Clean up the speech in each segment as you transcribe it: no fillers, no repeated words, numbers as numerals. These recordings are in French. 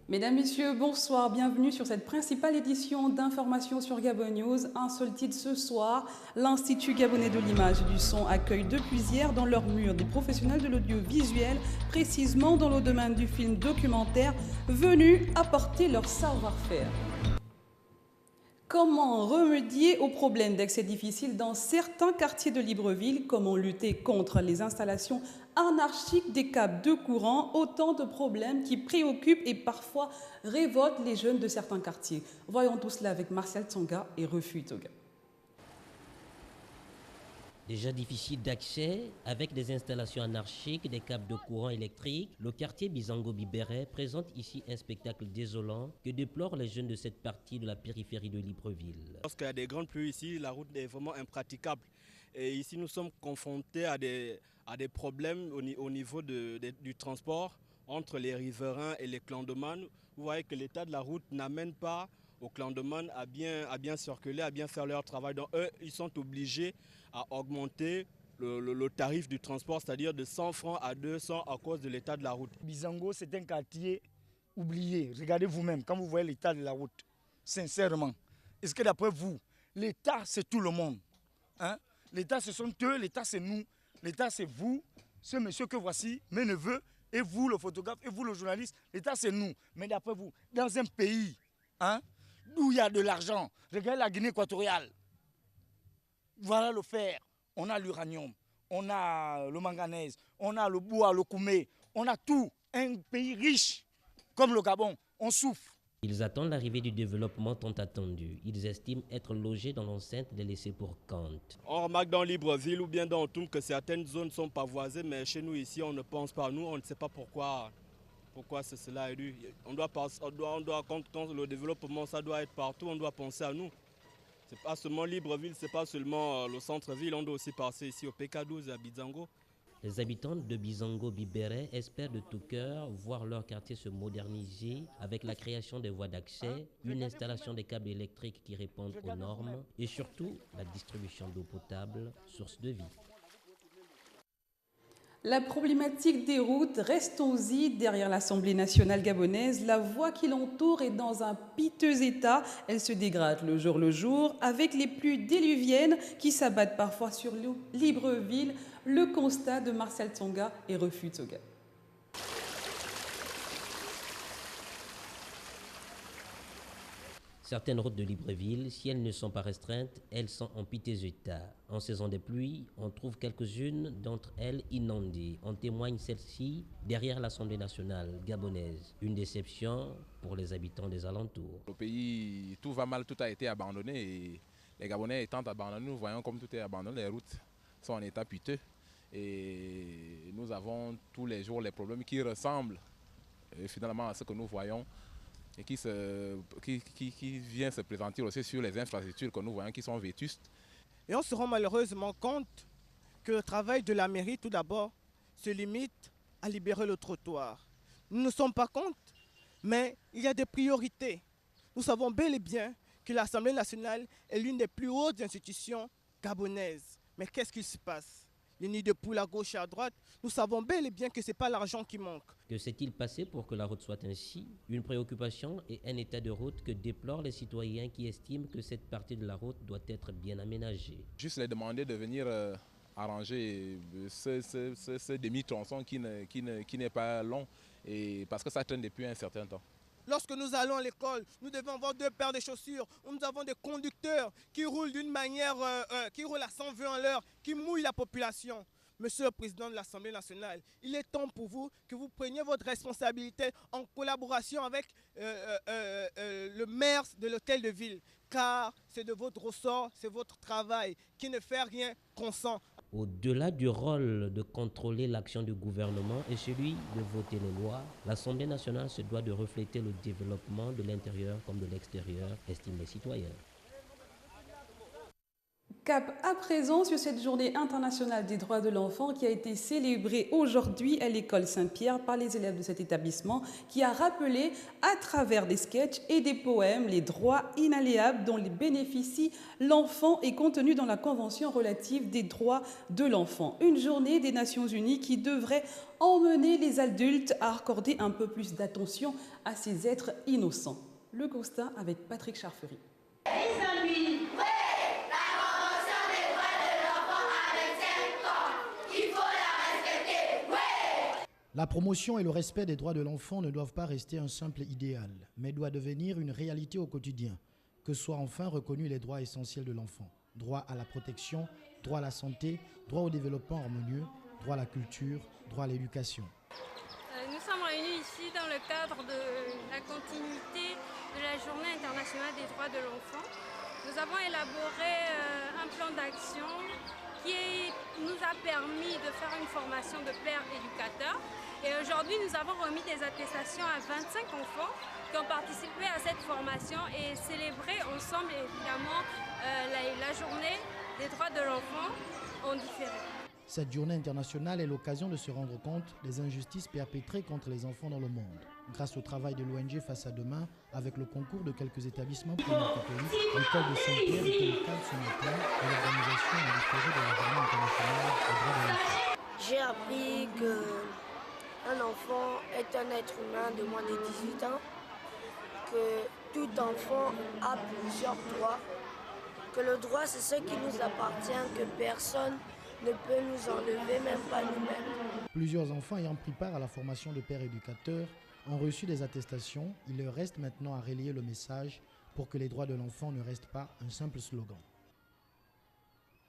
Mesdames, Messieurs, bonsoir, bienvenue sur cette principale édition d'information sur Gabon News. Un seul titre ce soir, l'Institut gabonais de l'image et du son accueille depuis hier dans leurs murs des professionnels de l'audiovisuel, précisément dans le domaine du film documentaire, venus apporter leur savoir-faire. Comment remédier aux problèmes d'accès difficile dans certains quartiers de Libreville? Comment lutter contre les installations anarchiques des câbles de courant? Autant de problèmes qui préoccupent et parfois révoltent les jeunes de certains quartiers. Voyons tout cela avec Martial Tsonga et Refus Toga. Déjà difficile d'accès, avec des installations anarchiques, des câbles de courant électrique, le quartier Bizango-Bibéré présente ici un spectacle désolant que déplorent les jeunes de cette partie de la périphérie de Libreville. Lorsqu'il y a des grandes pluies ici, la route est vraiment impraticable. Et ici, nous sommes confrontés à des problèmes au niveau du transport entre les riverains et les clandomanes. Vous voyez que l'état de la route n'amène pas aux clandomanes à bien circuler, à bien faire leur travail. Donc eux, ils sont obligés à augmenter le tarif du transport, c'est-à-dire de 100 francs à 200 à cause de l'état de la route. Bizango, c'est un quartier oublié. Regardez vous-même, quand vous voyez l'état de la route, sincèrement, est-ce que d'après vous, l'État, c'est tout le monde, hein? L'État, ce sont eux, l'État, c'est nous, l'État, c'est vous, ce monsieur que voici, mes neveux, et vous, le photographe, et vous, le journaliste, l'État, c'est nous. Mais d'après vous, dans un pays, hein, où il y a de l'argent, regardez la Guinée équatoriale, voilà le fer, on a l'uranium, on a le manganèse, on a le bois, le koumé, on a tout. Un pays riche comme le Gabon, on souffre. Ils attendent l'arrivée du développement tant attendu. Ils estiment être logés dans l'enceinte des laissés pour compte. On remarque dans Libreville ou bien dans Outoum que certaines zones sont pavoisées, mais chez nous ici, on ne pense pas. Nous, on ne sait pas pourquoi cela est dû. Quand le développement, ça doit être partout, on doit penser à nous. C'est pas seulement Libreville, c'est pas seulement le centre-ville, on doit aussi passer ici au PK12 à Bizango. Les habitants de Bizango-Bibéré espèrent de tout cœur voir leur quartier se moderniser avec la création des voies d'accès, une installation des câbles électriques qui répondent aux normes et surtout la distribution d'eau potable, source de vie. La problématique des routes, restons-y derrière l'Assemblée nationale gabonaise. La voie qui l'entoure est dans un piteux état. Elle se dégrade le jour, avec les pluies diluviennes qui s'abattent parfois sur Libreville. Le constat de Martial Tsonga et Refus Toga. Certaines routes de Libreville, si elles ne sont pas restreintes, elles sont en piteux état. En saison des pluies, on trouve quelques-unes d'entre elles inondées. En témoigne celle-ci derrière l'Assemblée nationale gabonaise. Une déception pour les habitants des alentours. Au pays, tout va mal, tout a été abandonné et les Gabonais étant abandonnés, nous voyons comme tout est abandonné, les routes sont en état piteux et nous avons tous les jours les problèmes qui ressemblent finalement à ce que nous voyons et qui vient se présenter aussi sur les infrastructures que nous voyons qui sont vétustes. Et on se rend malheureusement compte que le travail de la mairie, tout d'abord, se limite à libérer le trottoir. Nous ne sommes pas contre, mais il y a des priorités. Nous savons bel et bien que l'Assemblée nationale est l'une des plus hautes institutions gabonaises. Mais qu'est-ce qu'il se passe? Les nids de poules à gauche et à droite, nous savons bel et bien que ce n'est pas l'argent qui manque. Que s'est-il passé pour que la route soit ainsi? Une préoccupation et un état de route que déplorent les citoyens qui estiment que cette partie de la route doit être bien aménagée. Juste les demander de venir arranger ce demi-tronçon qui n'est pas long et parce que ça traîne depuis un certain temps. Lorsque nous allons à l'école, nous devons avoir 2 paires de chaussures. Nous avons des conducteurs qui roulent d'une manière, qui roulent à 120 à l'heure, qui mouillent la population. Monsieur le Président de l'Assemblée nationale, il est temps pour vous que vous preniez votre responsabilité en collaboration avec le maire de l'hôtel de ville. Car c'est de votre ressort, c'est votre travail qui ne fait rien consent. Au-delà du rôle de contrôler l'action du gouvernement et celui de voter les lois, l'Assemblée nationale se doit de refléter le développement de l'intérieur comme de l'extérieur, estiment les citoyens. Cap à présent sur cette journée internationale des droits de l'enfant qui a été célébrée aujourd'hui à l'école Saint-Pierre par les élèves de cet établissement qui a rappelé à travers des sketchs et des poèmes les droits inaliénables dont bénéficie l'enfant et contenu dans la Convention relative des droits de l'enfant. Une journée des Nations Unies qui devrait emmener les adultes à accorder un peu plus d'attention à ces êtres innocents. Le constat avec Patrick Charfery. La promotion et le respect des droits de l'enfant ne doivent pas rester un simple idéal, mais doit devenir une réalité au quotidien, que soient enfin reconnus les droits essentiels de l'enfant. Droit à la protection, droit à la santé, droit au développement harmonieux, droit à la culture, droit à l'éducation. Nous sommes réunis ici dans le cadre de la continuité de la Journée internationale des droits de l'enfant. Nous avons élaboré un plan d'action qui nous a permis de faire une formation de pères éducateurs. Et aujourd'hui, nous avons remis des attestations à 25 enfants qui ont participé à cette formation et célébré ensemble évidemment la journée des droits de l'enfant en différé. Cette journée internationale est l'occasion de se rendre compte des injustices perpétrées contre les enfants dans le monde. Grâce au travail de l'ONG Face à Demain, avec le concours de quelques établissements catholiques, l'école de Saint-Pierre était le cadre ce matin de l'organisation en différé de la journée internationale des droits de l'enfant. J'ai appris qu'un enfant est un être humain de moins de 18 ans, que tout enfant a plusieurs droits, que le droit c'est ce qui nous appartient, que personne ne peut nous enlever, même pas nous-mêmes. Plusieurs enfants ayant pris part à la formation de pères éducateurs ont reçu des attestations. Il leur reste maintenant à relayer le message pour que les droits de l'enfant ne restent pas un simple slogan.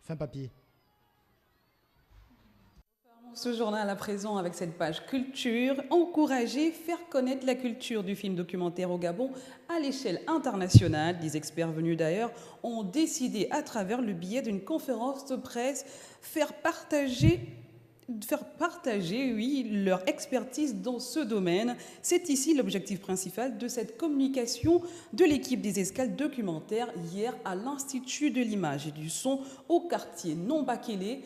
Fin papier. Ce journal à présent avec cette page culture, encourager, faire connaître la culture du film documentaire au Gabon à l'échelle internationale. Des experts venus d'ailleurs ont décidé à travers le biais d'une conférence de presse faire partager leur expertise dans ce domaine. C'est ici l'objectif principal de cette communication de l'équipe des escales documentaires hier à l'Institut de l'image et du son au quartier Non-Bakélé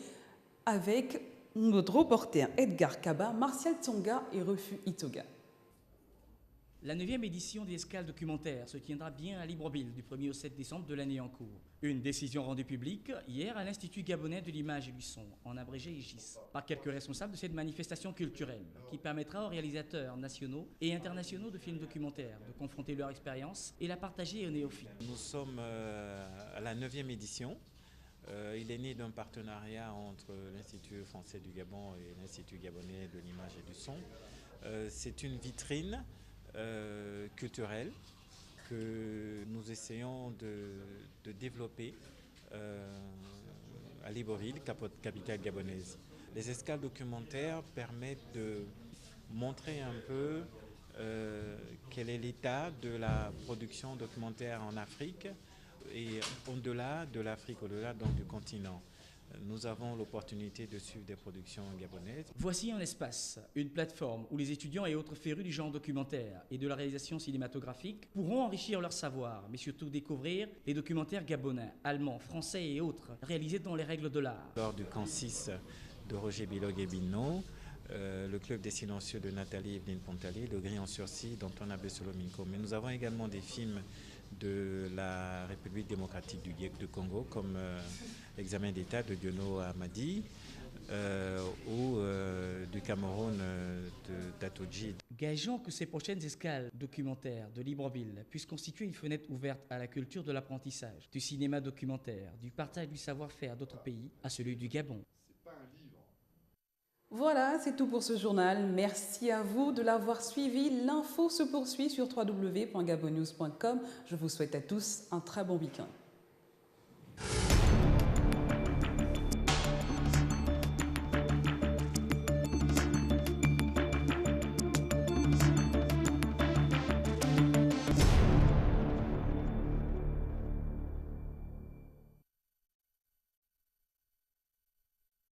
avec notre reporter Edgar Kaba, Martial Tsonga et Refu Itoga. La 9e édition des escales documentaires se tiendra bien à Libreville du 1er au 7 décembre de l'année en cours. Une décision rendue publique hier à l'Institut gabonais de l'image et du son, en abrégé IGIS, par quelques responsables de cette manifestation culturelle qui permettra aux réalisateurs nationaux et internationaux de films documentaires de confronter leur expérience et la partager aux néophytes. Nous sommes à la 9e édition. Il est né d'un partenariat entre l'Institut français du Gabon et l'Institut gabonais de l'image et du son. C'est une vitrine culturelle que nous essayons de développer à Libreville, capitale gabonaise. Les escales documentaires permettent de montrer un peu quel est l'état de la production documentaire en Afrique et au-delà de l'Afrique, au-delà donc du continent. Nous avons l'opportunité de suivre des productions gabonaises. Voici un espace, une plateforme où les étudiants et autres férus du genre documentaire et de la réalisation cinématographique pourront enrichir leur savoir, mais surtout découvrir les documentaires gabonais, allemands, français et autres, réalisés dans les règles de l'art. Lors du camp 6 de Roger Bilog et Bino, le club des silencieux de Nathalie Evelyne Pontali, le Gris en sursis d'Antoine Abessolo-Minko. Mais nous avons également des films de la République démocratique du Congo, comme l'examen d'État de Diono Amadi ou du Cameroun de Tatoji. Gageons que ces prochaines escales documentaires de Libreville puissent constituer une fenêtre ouverte à la culture de l'apprentissage, du cinéma documentaire, du partage du savoir-faire d'autres pays à celui du Gabon. Voilà, c'est tout pour ce journal. Merci à vous de l'avoir suivi. L'info se poursuit sur www.gabonnews.com. Je vous souhaite à tous un très bon week-end.